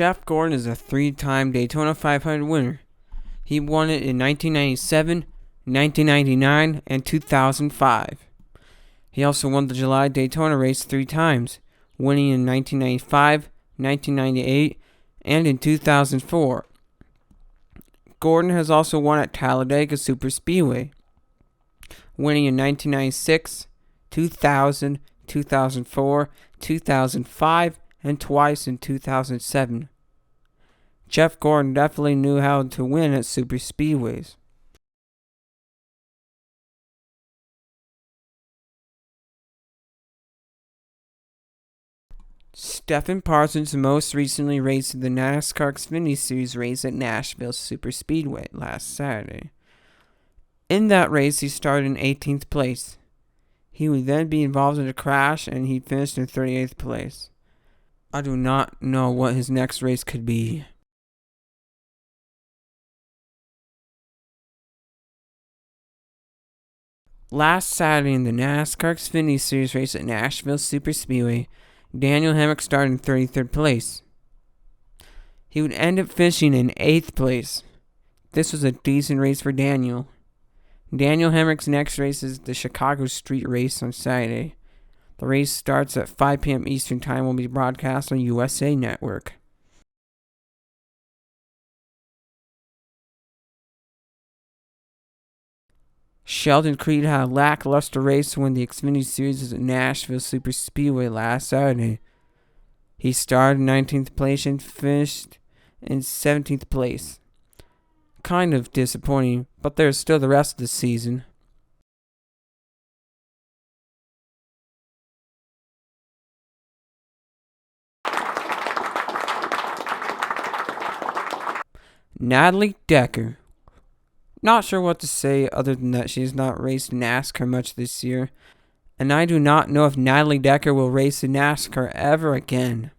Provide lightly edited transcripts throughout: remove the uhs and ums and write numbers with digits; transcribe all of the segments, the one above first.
Jeff Gordon is a three-time Daytona 500 winner. He won it in 1997, 1999, and 2005. He also won the July Daytona race 3 times, winning in 1995, 1998, and in 2004. Gordon has also won at Talladega Superspeedway, winning in 1996, 2000, 2004, 2005, and twice in 2007. Jeff Gordon definitely knew how to win at superspeedways. Stephen Parsons most recently raced in the NASCAR Xfinity Series race at Nashville Superspeedway last Saturday. In that race, he started in 18th place. He would then be involved in a crash, and he finished in 38th place. I do not know what his next race could be. Last Saturday in the NASCAR Xfinity Series race at Nashville Superspeedway, Daniel Hemrick started in 33rd place. He would end up finishing in 8th place. This was a decent race for Daniel. Daniel Hemrick's next race is the Chicago Street Race on Saturday. The race starts at 5 p.m. Eastern Time and will be broadcast on USA Network. Sheldon Creed had a lackluster race to win the Xfinity Series at Nashville Superspeedway last Saturday. He started in 19th place and finished in 17th place. Kind of disappointing, but there's still the rest of the season. Natalie Decker. Not sure what to say other than that she has not raced NASCAR much this year, and I do not know if Natalie Decker will race in NASCAR ever again.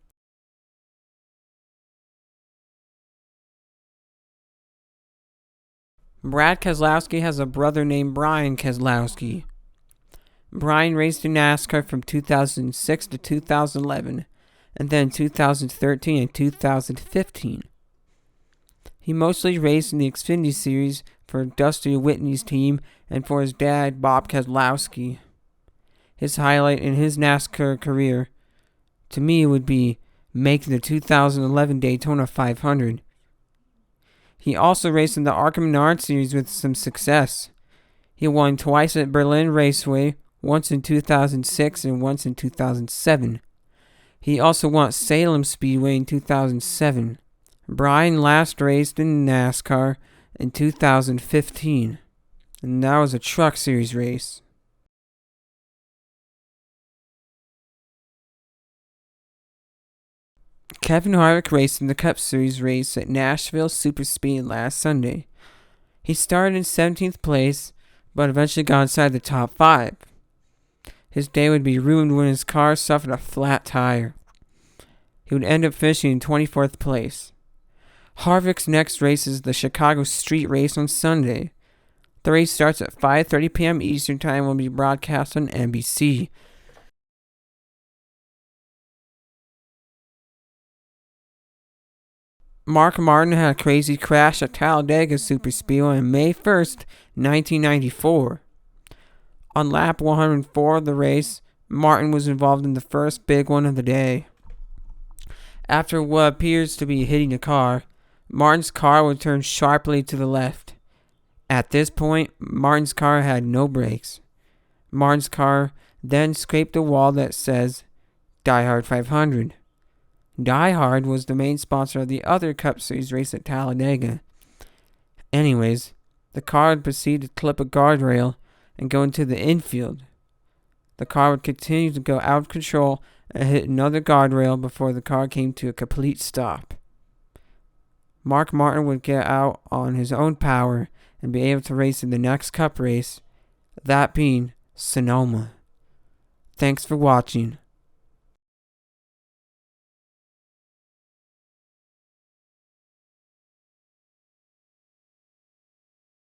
Brad Keselowski has a brother named Brian Keselowski. Brian raced in NASCAR from 2006 to 2011, and then 2013 and 2015. He mostly raced in the Xfinity Series for Dusty Whitney's team and for his dad, Bob Keselowski. His highlight in his NASCAR career, to me, would be making the 2011 Daytona 500. He also raced in the ARCA Menard Series with some success. He won twice at Berlin Raceway, once in 2006 and once in 2007. He also won at Salem Speedway in 2007. Brian last raced in NASCAR in 2015, and that was a Truck Series race. Kevin Harvick raced in the Cup Series race at Nashville Superspeed last Sunday. He started in 17th place, but eventually got inside the top 5. His day would be ruined when his car suffered a flat tire. He would end up finishing in 24th place. Harvick's next race is the Chicago Street Race on Sunday. The race starts at 5:30 p.m. Eastern Time and will be broadcast on NBC. Mark Martin had a crazy crash at Talladega Superspeedway on May 1st, 1994. On lap 104 of the race, Martin was involved in the first big one of the day. After what appears to be hitting a car, Martin's car would turn sharply to the left. At this point, Martin's car had no brakes. Martin's car then scraped a wall that says Die Hard 500. Die Hard was the main sponsor of the other Cup Series race at Talladega. Anyways, the car would proceed to clip a guardrail and go into the infield. The car would continue to go out of control and hit another guardrail before the car came to a complete stop. Mark Martin would get out on his own power and be able to race in the next Cup race, that being Sonoma. Thanks for watching.